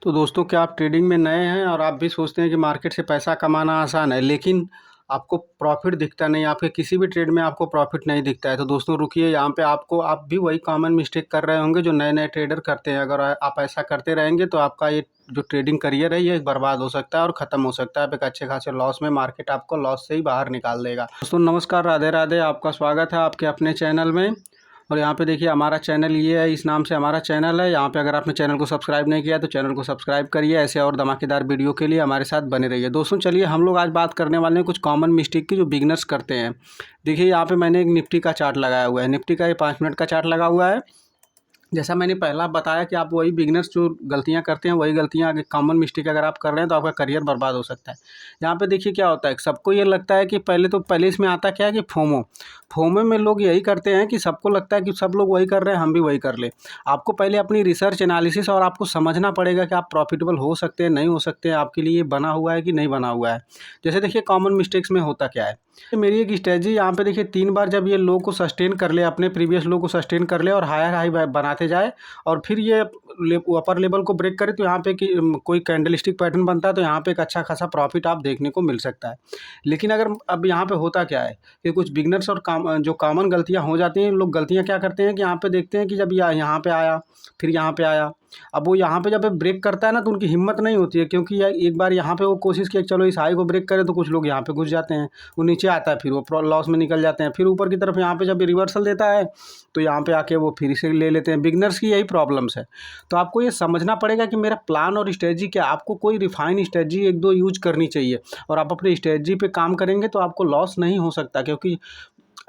तो दोस्तों, क्या आप ट्रेडिंग में नए हैं और आप भी सोचते हैं कि मार्केट से पैसा कमाना आसान है, लेकिन आपको प्रॉफ़िट दिखता नहीं, आपके किसी भी ट्रेड में आपको प्रॉफ़िट नहीं दिखता है। तो दोस्तों रुकिए, यहाँ पे आप भी वही कॉमन मिस्टेक कर रहे होंगे जो नए-नए ट्रेडर करते हैं। अगर आप ऐसा करते रहेंगे तो आपका ये जो ट्रेडिंग करियर है ये बर्बाद हो सकता है और ख़त्म हो सकता है। आप एक अच्छे खासे लॉस में, मार्केट आपको लॉस से ही बाहर निकाल देगा। दोस्तों नमस्कार, राधे-राधे, आपका स्वागत है आपके अपने चैनल में। और यहाँ पे देखिए हमारा चैनल ये है, इस नाम से हमारा चैनल है। यहाँ पे अगर आपने चैनल को सब्सक्राइब नहीं किया तो चैनल को सब्सक्राइब करिए। ऐसे और धमाकेदार वीडियो के लिए हमारे साथ बने रहिए। दोस्तों चलिए हम लोग आज बात करने वाले हैं कुछ कॉमन मिस्टेक की जो बिगनर्स करते हैं। देखिए यहाँ पे मैंने एक निफ्टी का चार्ट लगाया हुआ है। निफ्टी का ये 5 मिनट का चार्ट लगा हुआ है। जैसा मैंने पहला बताया कि आप वही बिगनर्स जो गलतियां करते हैं, वही गलतियां अगर कॉमन मिस्टेक अगर आप कर रहे हैं तो आपका करियर बर्बाद हो सकता है। यहाँ पे देखिए क्या होता है, सबको ये लगता है कि पहले इसमें आता क्या है कि फोमो। फोमो में लोग यही करते हैं कि सबको लगता है कि सब लोग वही कर रहे हैं, हम भी वही कर ले। आपको पहले अपनी रिसर्च एनालिसिस और आपको समझना पड़ेगा कि आप प्रॉफिटेबल हो सकते हैं, नहीं हो सकते हैं, आपके लिए बना हुआ है कि नहीं बना हुआ है। जैसे देखिए कॉमन मिस्टेक्स में होता क्या है, मेरी एक स्ट्रेटजी यहाँ पे देखिए 3 बार जब ये लो को सस्टेन कर ले, अपने प्रीवियस लो को सस्टेन कर ले और हायर हाई बनाते जाए और फिर ये अपर लेवल को ब्रेक करे तो यहाँ पे कोई कैंडलस्टिक पैटर्न बनता है, तो यहाँ पे एक अच्छा खासा प्रॉफिट आप देखने को मिल सकता है। लेकिन अगर अब यहाँ पे होता क्या है कि कुछ बिगनर्स और जो कॉमन गलतियाँ हो जाती हैं, लोग गलतियाँ क्या करते हैं कि यहाँ पे देखते हैं कि जब यहाँ पे आया, फिर यहाँ पे आया, अब वो यहाँ पे जब ब्रेक करता है ना तो उनकी हिम्मत नहीं होती है, क्योंकि एक बार यहाँ पे वो कोशिश की चलो इस हाई को ब्रेक करें, तो कुछ लोग यहाँ पे घुस जाते हैं, वो नीचे आता है, फिर वो लॉस में निकल जाते हैं। फिर ऊपर की तरफ यहाँ पे जब रिवर्सल देता है तो यहाँ पे आके वो फिर से ले लेते हैं। बिगनर्स की यही प्रॉब्लम्स है। तो आपको ये समझना पड़ेगा कि मेरा प्लान और स्ट्रेटजी क्या, आपको कोई रिफाइन स्ट्रेटजी 1-2 यूज करनी चाहिए और आप अपनी स्ट्रेटजी पे काम करेंगे तो आपको लॉस नहीं हो सकता। क्योंकि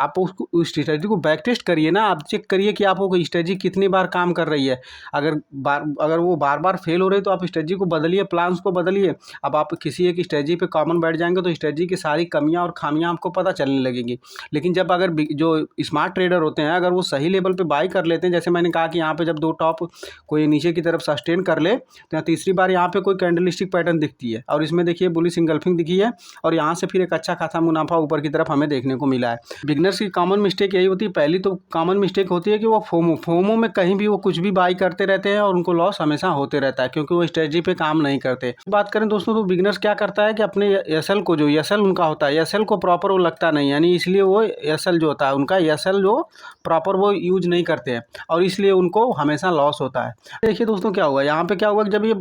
आप उसको उस स्ट्रेटजी को बैक टेस्ट करिए ना, आप चेक करिए कि आप वो स्ट्रेटजी कितनी बार काम कर रही है। अगर वो बार बार फेल हो रही है तो आप स्ट्रेटजी को बदलिए, प्लान्स को बदलिए। अब आप किसी एक स्ट्रेटजी पे कॉमन बैठ जाएंगे तो स्ट्रेटजी की सारी कमियां और खामियां आपको पता चलने लगेंगी। लेकिन जब अगर जो स्मार्ट ट्रेडर होते हैं, अगर वो सही लेवल पे बाई कर लेते हैं, जैसे मैंने कहा कि यहाँ पे जब 2 टॉप कोई नीचे की तरफ सस्टेन कर ले तो तीसरी बार यहाँ पे कोई कैंडलस्टिक पैटर्न दिखती है और इसमें देखिए बुलिश इंगल्फिंग दिखी है और यहाँ से फिर एक अच्छा खासा मुनाफा ऊपर की तरफ हमें देखने को मिला है। बिगनर्स की कॉमन मिस्टेक यही होती है। पहली तो कॉमन मिस्टेक होती है कि वो फोमो में कहीं भी वो कुछ भी बाई करते रहते हैं और उनको लॉस हमेशा होते रहता है, क्योंकि वो स्ट्रेटजी पे काम नहीं करते। बात करें दोस्तों तो बिगनर्स क्या करता है कि अपने एसएल को, जो एसएल उनका होता है, एसएल को प्रॉपर वो लगता नहीं, यानी इसलिए वो एसएल जो होता है उनका, एसएल जो प्रॉपर वो यूज नहीं करते हैं और इसलिए उनको हमेशा लॉस होता है। देखिए दोस्तों क्या हुआ यहाँ पे, क्या हुआ कि जब ये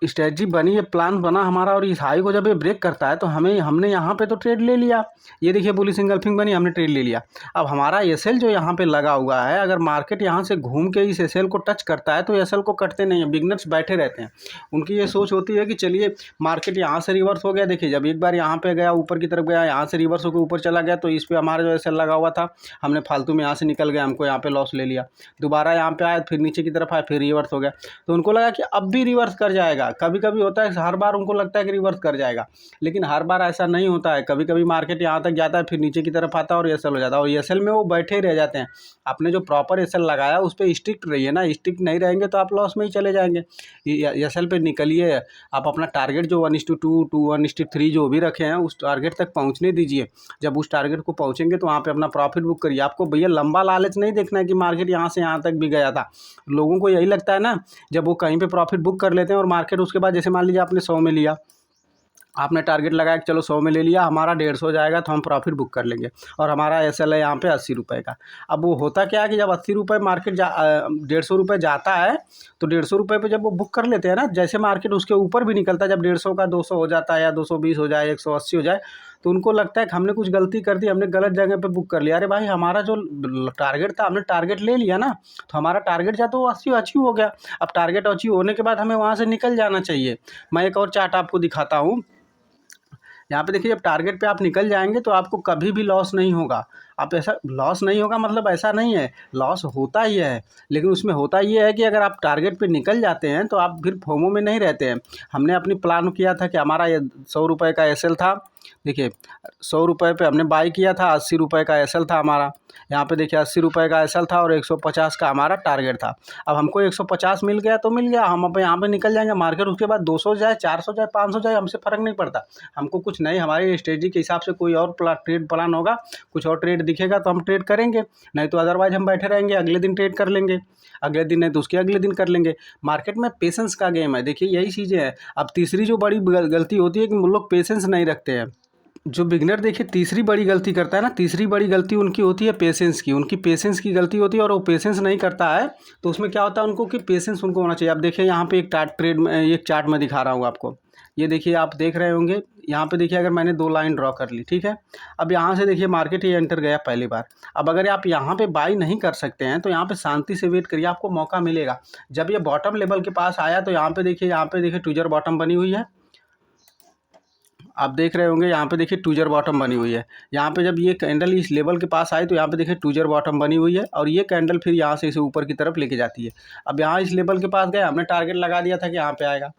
स्ट्रेटजी बनी, ये प्लान बना हमारा और इस हाई को जब ये ब्रेक करता है तो हमने यहाँ पे तो ट्रेड ले लिया। ये देखिए बुलिश इंगल्फिंग बनी, हमने ट्रेड ले लिया। अब हमारा एसएल जो यहाँ पे लगा हुआ है, अगर मार्केट यहाँ से घूम के इस एसएल को टच करता है तो एसएल को कटते नहीं है। बिगनर्स बैठे रहते हैं, उनकी ये सोच होती है कि चलिए मार्केट यहाँ से रिवर्स हो गया, देखिए जब एक बार यहाँ पे गया, ऊपर की तरफ गया, यहाँ से रिवर्स होकर ऊपर चला गया तो इस पर हमारा जो एसएल लगा हुआ था, हमने फालतू में यहाँ से निकल गया, हमको यहाँ पे लॉस ले लिया। दोबारा यहाँ पे आया, फिर नीचे की तरफ आया, फिर रिवर्स हो गया, तो उनको लगा कि अब भी रिवर्स कर जाएगा। कभी कभी होता है हर बार उनको लगता है कि रिवर्स कर जाएगा, लेकिन हर बार ऐसा नहीं होता है। कभी कभी मार्केट यहाँ तक जाता है, फिर नीचे की तरफ आता है और एसएल हो जाता है और एसएल में वो बैठे ही रह जाते हैं। आपने जो प्रॉपर एसएल लगाया उस पर स्ट्रिक्ट रहिए ना, स्ट्रिक्ट नहीं रहेंगे तो आप लॉस में ही चले जाएंगे। एसएल पे निकलिए, आप अपना टारगेट जो 1:2 1:3 जो भी रखे हैं उस टारगेट तक पहुँचने दीजिए। जब उस टारगेट को पहुँचेंगे तो वहाँ पे अपना प्रॉफिट बुक करिए। आपको भैया लंबा लालच नहीं देखना है कि मार्केट यहाँ से यहाँ तक भी गया था। लोगों को यही लगता है ना, जब वो कहीं पे प्रॉफिट बुक कर लेते हैं और मार्केट उसके बाद, जैसे मान लीजिए आपने 100 में लिया, आपने टारगेट लगाया कि चलो 100 में ले लिया, हमारा 150 जाएगा तो हम प्रॉफिट बुक कर लेंगे और हमारा एसएल है यहाँ पे 80 रुपये का। अब वो होता क्या है कि जब 80 रुपये मार्केट 150 रुपये जाता है तो 150 रुपये पे जब वो बुक कर लेते हैं ना, जैसे मार्केट उसके ऊपर भी निकलता है, जब 150 का 200 हो जाता है या 220 हो जाए, 180 हो जाए, तो उनको लगता है कि हमने कुछ गलती कर दी, हमने गलत जगह पे बुक कर लिया। अरे भाई, हमारा जो टारगेट था, हमने टारगेट ले लिया ना, तो हमारा टारगेट जा तो वो 80 अचीव हो गया। अब टारगेट अचीव होने के बाद हमें वहाँ से निकल जाना चाहिए। मैं एक और चार्ट आपको दिखाता हूँ। यहाँ पे देखिए, जब टारगेट पे आप निकल जाएंगे तो आपको कभी भी लॉस नहीं होगा। आप ऐसा लॉस नहीं होगा मतलब ऐसा नहीं है, लॉस होता ही है, लेकिन उसमें होता ये है कि अगर आप टारगेट पे निकल जाते हैं तो आप फिर फोमो में नहीं रहते हैं। हमने अपनी प्लान किया था कि हमारा ये 100 रुपये का एसएल था, देखिए 100 रुपये पे हमने बाई किया था, 80 रुपये का एसएल था हमारा। यहाँ पे देखिए 80 रुपये का एसएल था और 150 का हमारा टारगेट था। अब हमको 150 मिल गया तो मिल गया, हम अब यहाँ पे निकल जाएंगे। मार्केट उसके बाद 200 जाए, 400 जाए, 500 जाए, हमसे फ़र्क नहीं पड़ता। हमको कुछ नहीं, हमारी स्ट्रेटजी के हिसाब से कोई और ट्रेड प्लान होगा, कुछ और ट्रेड दिखेगा तो हम ट्रेड करेंगे, नहीं तो अदरवाइज हम बैठे रहेंगे, अगले दिन ट्रेड कर लेंगे, अगले दिन नहीं तो उसके अगले दिन कर लेंगे। मार्केट में पेशेंस का गेम है, देखिए यही चीज़ें हैं। अब तीसरी जो बड़ी गलती होती है कि वो लोग पेशेंस नहीं रखते हैं। जो बिगनर देखिए तीसरी बड़ी गलती करता है ना, तीसरी बड़ी गलती उनकी होती है पेशेंस की, उनकी पेशेंस की गलती होती है, और वो पेशेंस नहीं करता है तो उसमें क्या होता है उनको कि पेशेंस उनको होना चाहिए। अब देखिए यहाँ पे एक ट्रेड में एक चार्ट में दिखा रहा हूँ आपको, ये देखिए आप देख रहे होंगे, यहाँ पे देखिए अगर मैंने 2 लाइन ड्रॉ कर ली, ठीक है। अब यहाँ से देखिए मार्केट ये एंटर गया पहली बार। अब अगर आप यहाँ पे बाई नहीं कर सकते हैं तो यहाँ पे शांति से वेट करिए, आपको मौका मिलेगा। जब ये बॉटम लेवल के पास आया तो यहाँ पे देखिए ट्विजर बॉटम बनी हुई है, आप देख रहे होंगे, यहाँ पे देखिए ट्विजर बॉटम बनी हुई है। यहाँ पे जब ये कैंडल इस लेवल के पास आए तो यहाँ पे देखिए ट्विजर बॉटम बनी हुई है, और ये कैंडल फिर यहाँ से इसे ऊपर की तरफ लेके जाती है। अब यहाँ इस लेवल के पास गए, हमने टारगेट लगा दिया था कि यहाँ पे आएगा।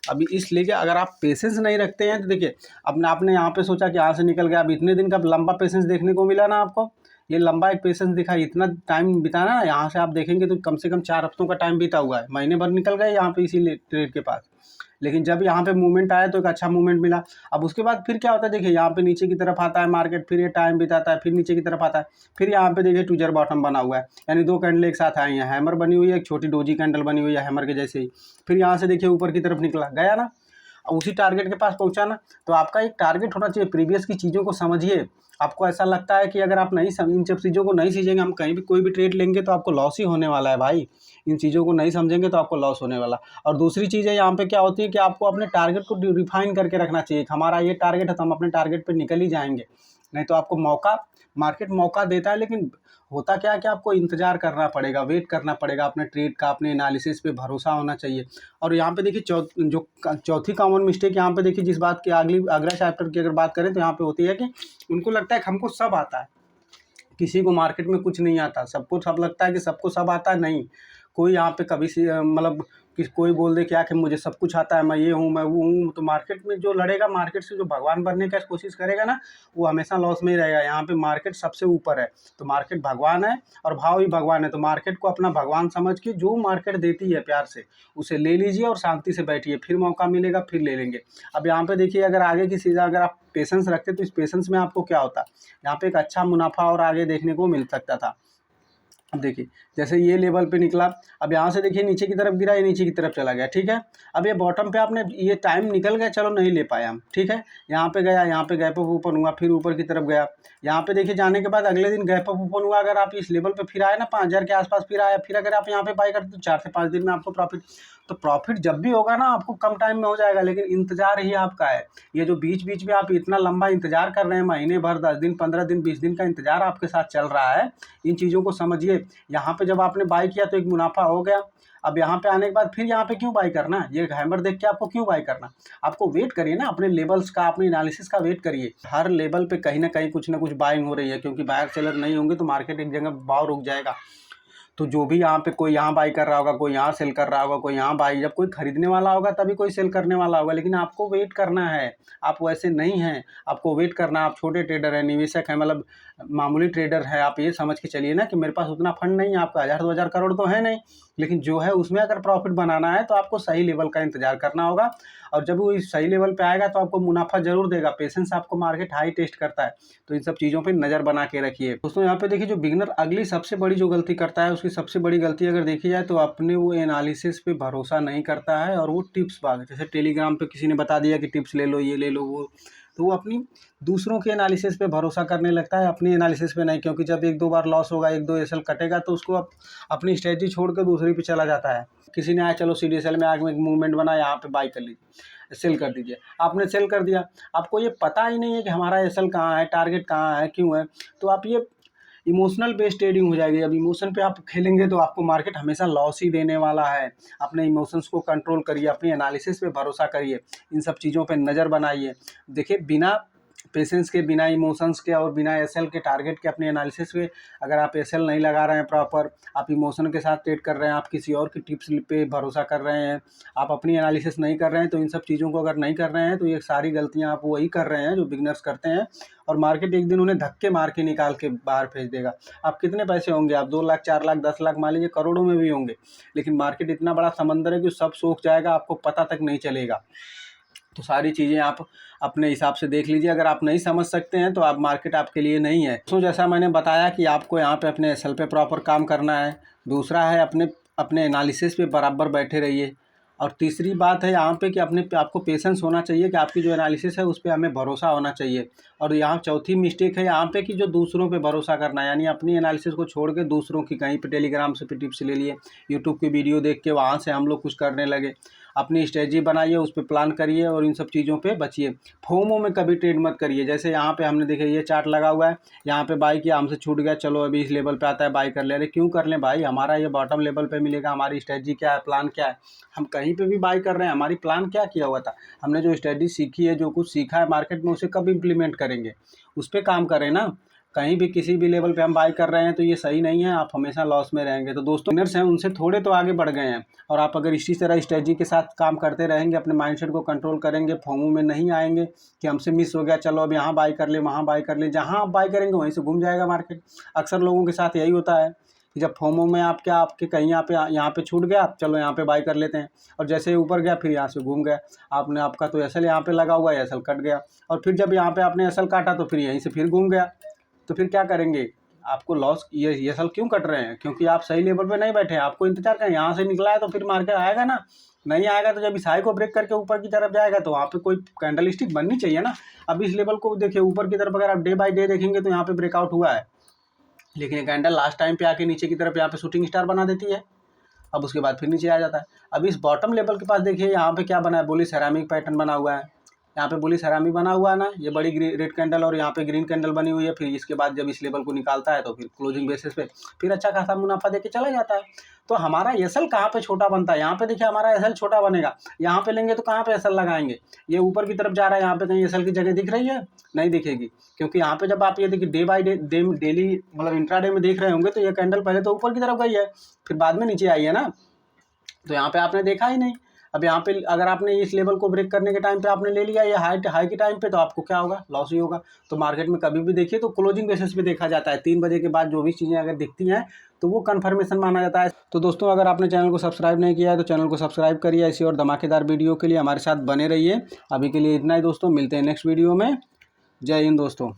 अभी इसलिए अगर आप पेशेंस नहीं रखते हैं तो देखिए अपने आपने यहाँ पे सोचा कि यहाँ से निकल गया, अब इतने दिन का लंबा पेशेंस देखने को मिला ना आपको, ये लंबा एक पेशेंस दिखा, इतना टाइम बिताना ना, यहाँ से आप देखेंगे तो कम से कम 4 हफ्तों का टाइम बीता हुआ है, महीने भर निकल गए यहाँ पे इसी ट्रेड के पास। लेकिन जब यहाँ पे मूवमेंट आया तो एक अच्छा मूवमेंट मिला। अब उसके बाद फिर क्या होता है, देखिए यहाँ पे नीचे की तरफ आता है मार्केट, फिर ये टाइम बिताता है, फिर नीचे की तरफ आता है, फिर यहाँ पे देखिए ट्विजर बॉटम बना हुआ है, यानी 2 कैंडल एक साथ आई हैं, हैमर बनी हुई है, एक छोटी डोजी कैंडल बनी हुई है हैमर के जैसे ही, फिर यहाँ से देखिए ऊपर की तरफ निकला गया ना, अब उसी टारगेट के पास पहुँचा ना। तो आपका एक टारगेट होना चाहिए, प्रीवियस की चीज़ों को समझिए। आपको ऐसा लगता है कि अगर आप नहीं इन सब चीज़ों को नहीं सीखेंगे, हम कहीं भी कोई भी ट्रेड लेंगे तो आपको लॉस ही होने वाला है भाई, इन चीज़ों को नहीं समझेंगे तो आपको लॉस होने वाला। और दूसरी चीज़ है यहाँ पे क्या होती है कि आपको अपने टारगेट को रिफाइन करके रखना चाहिए, हमारा ये टारगेट है तो हम अपने टारगेट पे निकल ही जाएंगे, नहीं तो आपको मार्केट मौका देता है, लेकिन होता क्या है कि आपको इंतज़ार करना पड़ेगा, वेट करना पड़ेगा, अपने ट्रेड का, अपने एनालिसिस पे भरोसा होना चाहिए। और यहाँ पे देखिए चौथी कॉमन मिस्टेक यहाँ पे देखिए, जिस बात की अगला चैप्टर की अगर बात करें तो यहाँ पे होती है कि उनको लगता है कि हमको सब आता है, किसी को मार्केट में कुछ नहीं आता, सबको सब लगता है कि सबको सब आता है। नहीं, कोई यहाँ पे कभी से मतलब कि कोई बोल दे क्या कि मुझे सब कुछ आता है, मैं ये हूँ मैं वो हूँ, तो मार्केट में जो लड़ेगा, मार्केट से जो भगवान बनने का कोशिश करेगा ना, वो हमेशा लॉस में ही रहेगा। यहाँ पे मार्केट सबसे ऊपर है, तो मार्केट भगवान है और भाव ही भगवान है, तो मार्केट को अपना भगवान समझ के जो मार्केट देती है प्यार से उसे ले लीजिए और शांति से बैठिए, फिर मौका मिलेगा फिर ले लेंगे। अब यहाँ पे देखिए अगर आगे की चीज़ अगर आप पेशेंस रखते तो इस पेशेंस में आपको क्या होता, यहाँ पे एक अच्छा मुनाफा और आगे देखने को मिल सकता था। अब देखिए जैसे ये लेवल पे निकला, अब यहाँ से देखिए नीचे की तरफ गिरा, ये नीचे की तरफ चला गया, ठीक है। अब ये बॉटम पे आपने ये टाइम निकल गया, चलो नहीं ले पाए हम, ठीक है। यहाँ पे गया, यहाँ पे गैप अप ओपन हुआ, फिर ऊपर की तरफ गया, यहाँ पे देखिए जाने के बाद अगले दिन गैप अप ओपन हुआ, अगर आप इस लेवल पे फिर आए ना 5000 के आसपास फिर आया, फिर अगर आप यहाँ पे बाई करते तो 4 से 5 दिन में आपको प्रॉफिट। तो प्रॉफिट जब भी होगा ना आपको कम टाइम में हो जाएगा, लेकिन इंतजार ही आपका है। ये जो बीच बीच में आप इतना लंबा इंतजार कर रहे हैं, महीने भर 10 दिन 15 दिन 20 दिन का इंतजार आपके साथ चल रहा है, इन चीज़ों को समझिए। यहाँ पे जब आपने बाई किया तो एक मुनाफा हो गया, अब यहाँ पे आने के बाद फिर यहाँ पे क्यों बाई करना है, ये हैमर देख के आपको क्यों बाई करना। आपको वेट करिए ना, अपने लेवल्स का, अपने एनालिसिस का वेट करिए। हर लेवल पे कहीं ना कहीं कुछ ना कुछ बाइंग हो रही है, क्योंकि बायर सेलर नहीं होंगे तो मार्केट एक जगह भाव रुक जाएगा। तो जो भी यहाँ पे कोई यहाँ बाई कर रहा होगा, कोई यहाँ सेल कर रहा होगा, कोई यहाँ बाई, जब कोई खरीदने वाला होगा तभी कोई सेल करने वाला होगा, लेकिन आपको वेट करना है। आप वैसे नहीं हैं, आपको वेट करना। आप छोटे ट्रेडर हैं, निवेशक हैं, मतलब मामूली ट्रेडर है, आप ये समझ के चलिए ना कि मेरे पास उतना फंड नहीं है, आपका 1000-2000 करोड़ तो है नहीं, लेकिन जो है उसमें अगर प्रॉफिट बनाना है तो आपको सही लेवल का इंतजार करना होगा, और जब वो इस सही लेवल पे आएगा तो आपको मुनाफा जरूर देगा। पेशेंस आपको मार्केट हाई टेस्ट करता है, तो इन सब चीज़ों पे नज़र बना के रखिए दोस्तों। यहाँ पे देखिए जो बिगनर अगली सबसे बड़ी जो गलती करता है, उसकी सबसे बड़ी गलती अगर देखी जाए तो अपने वो एनालिसिस पे भरोसा नहीं करता है, और वो टिप्स भाग, जैसे टेलीग्राम पे किसी ने बता दिया कि टिप्स ले लो, ये ले लो वो, तो वो अपनी दूसरों के एनालिसिस पे भरोसा करने लगता है, अपनी एनालिसिस पे नहीं। क्योंकि जब 1-2 बार लॉस होगा, 1-2 एसएल कटेगा तो उसको अपनी स्ट्रेटजी छोड़ कर दूसरी पे चला जाता है। किसी ने आया चलो सीडीएसएल में आगे में एक मूवमेंट बना, यहाँ पे बाई कर लीजिए, सेल कर दीजिए, आपने सेल कर दिया, आपको ये पता ही नहीं है कि हमारा एसएल कहाँ है, टारगेट कहाँ है, क्यों है, तो आप ये इमोशनल बेस्ड ट्रेडिंग हो जाएगी। अब इमोशन पे आप खेलेंगे तो आपको मार्केट हमेशा लॉस ही देने वाला है। अपने इमोशंस को कंट्रोल करिए, अपनी एनालिसिस पे भरोसा करिए, इन सब चीज़ों पे नज़र बनाइए। देखिए बिना पेशेंस के, बिना इमोशंस के और बिना एसएल के, टारगेट के, अपने एनालिसिस पे अगर आप एसएल नहीं लगा रहे हैं प्रॉपर, आप इमोशन के साथ ट्रेड कर रहे हैं, आप किसी और की टिप्स पे भरोसा कर रहे हैं, आप अपनी एनालिसिस नहीं कर रहे हैं, तो इन सब चीज़ों को अगर नहीं कर रहे हैं तो ये सारी गलतियाँ आप वही कर रहे हैं जो बिगनर्स करते हैं, और मार्केट एक दिन उन्हें धक्के मार के निकाल के बाहर भेज देगा। आप कितने पैसे होंगे, आप 2 लाख 4 लाख 10 लाख, मान लीजिए करोड़ों में भी होंगे, लेकिन मार्केट इतना बड़ा समंदर है कि सब सोख जाएगा, आपको पता तक नहीं चलेगा। तो सारी चीज़ें आप अपने हिसाब से देख लीजिए। अगर आप नहीं समझ सकते हैं तो आप मार्केट आपके लिए नहीं है। तो जैसा मैंने बताया कि आपको यहाँ पे अपने एसएल पे प्रॉपर काम करना है। दूसरा है अपने अपने एनालिसिस पे बराबर बैठे रहिए। और तीसरी बात है यहाँ पे कि आपको पेशेंस होना चाहिए कि आपकी जो एनालिसिस है उस पर हमें भरोसा होना चाहिए। और यहाँ चौथी मिस्टेक है यहाँ पे कि जो दूसरों पे भरोसा करना है, यानी अपनी एनालिसिस को छोड़ के दूसरों की कहीं पे टेलीग्राम से भी टिप्स ले लिए, यूट्यूब की वीडियो देख के वहाँ से हम लोग कुछ करने लगे। अपनी स्ट्रेटजी बनाइए, उस पर प्लान करिए और इन सब चीज़ों पे बचिए। फोमो में कभी ट्रेड मत करिए। जैसे यहाँ पे हमने देखे ये चार्ट लगा हुआ है, यहाँ पे बाई किया, हमसे छूट गया, चलो अभी इस लेवल पे आता है बाई कर ले। अरे क्यों कर लें भाई, हमारा ये बॉटम लेवल पे मिलेगा, हमारी स्ट्रेटजी क्या है, प्लान क्या है, हम कहीं पे भी बाई कर रहे हैं, हमारी प्लान क्या किया हुआ था, हमने जो स्ट्रेटजी सीखी है, जो कुछ सीखा है मार्केट में, उसे कब इम्प्लीमेंट करेंगे, उस पर काम करें ना। कहीं भी किसी भी लेवल पे हम बाई कर रहे हैं तो ये सही नहीं है, आप हमेशा लॉस में रहेंगे। तो दोस्तों विनर्स हैं उनसे थोड़े तो आगे बढ़ गए हैं, और आप अगर इसी तरह स्ट्रेटजी के साथ काम करते रहेंगे, अपने माइंडसेट को कंट्रोल करेंगे, फोमो में नहीं आएंगे कि हमसे मिस हो गया, चलो अब यहाँ बाई कर ले, वहाँ बाई कर ले, जहाँ आप बाई करेंगे वहीं से घूम जाएगा मार्केट। अक्सर लोगों के साथ यही होता है कि जब फोमो में आपके कहीं यहाँ पे छूट गया, आप चलो यहाँ पे बाई कर लेते हैं, और जैसे ही ऊपर गया फिर यहाँ से घूम गया। आपका तो एसएल यहाँ पे लगा हुआ है, एसएल कट गया, और फिर जब यहाँ पे आपने एसएल काटा तो फिर यहीं से फिर घूम गया। तो फिर क्या करेंगे, आपको लॉस ये एसएल क्यों कट रहे हैं, क्योंकि आप सही लेवल पे नहीं बैठे हैं। आपको इंतजार करें, यहाँ से निकला है तो फिर मार्केट आएगा ना, नहीं आएगा तो जब इस हाई को ब्रेक करके ऊपर की तरफ जाएगा तो वहाँ पे कोई कैंडल स्टिक बननी चाहिए ना। अब इस लेवल को देखिए, ऊपर की तरफ अगर आप डे बाय डे देखेंगे तो यहाँ पे ब्रेकआउट हुआ है, लेकिन ये कैंडल लास्ट टाइम पे आके नीचे की तरफ यहाँ पे शूटिंग स्टार बना देती है, अब उसके बाद फिर नीचे आ जाता है। अब इस बॉटम लेवल के पास देखिए यहाँ पे क्या बना है, बुलिश सेरामिक पैटर्न बना हुआ है, यहाँ पे बुलिश सेरामिक बना हुआ है ना, ये बड़ी रेड कैंडल और यहाँ पे ग्रीन कैंडल बनी हुई है। फिर इसके बाद जब इस लेवल को निकालता है तो फिर क्लोजिंग बेसिस पे फिर अच्छा खासा मुनाफा देके चला जाता है। तो हमारा एसएल कहाँ पे छोटा बनता है, यहाँ पे देखिए हमारा एसएल छोटा बनेगा, यहाँ पे लेंगे तो कहाँ पे एसएल लगाएंगे, ये ऊपर की तरफ जा रहा है, यहाँ पे कहीं एसएल की जगह दिख रही है, नहीं दिखेगी। क्योंकि यहाँ पे जब आप ये देखिए डे बाई डे डेली मतलब इंट्राडे में देख रहे होंगे तो ये कैंडल पहले तो ऊपर की तरफ गई है, फिर बाद में नीचे आई है ना, तो यहाँ पे आपने देखा ही नहीं। अब यहाँ पे अगर आपने इस लेवल को ब्रेक करने के टाइम पे आपने ले लिया ये हाई के टाइम पे, तो आपको क्या होगा, लॉस ही होगा। तो मार्केट में कभी भी देखिए तो क्लोजिंग बेसिस पे देखा जाता है, 3 बजे के बाद जो भी चीज़ें अगर दिखती हैं तो वो कन्फर्मेशन माना जाता है। तो दोस्तों अगर आपने चैनल को सब्सक्राइब नहीं किया है तो चैनल को सब्सक्राइब करिए, ऐसी और धमाकेदार वीडियो के लिए हमारे साथ बने रहिए। अभी के लिए इतना ही दोस्तों, मिलते हैं नेक्स्ट वीडियो में। जय हिंद दोस्तों।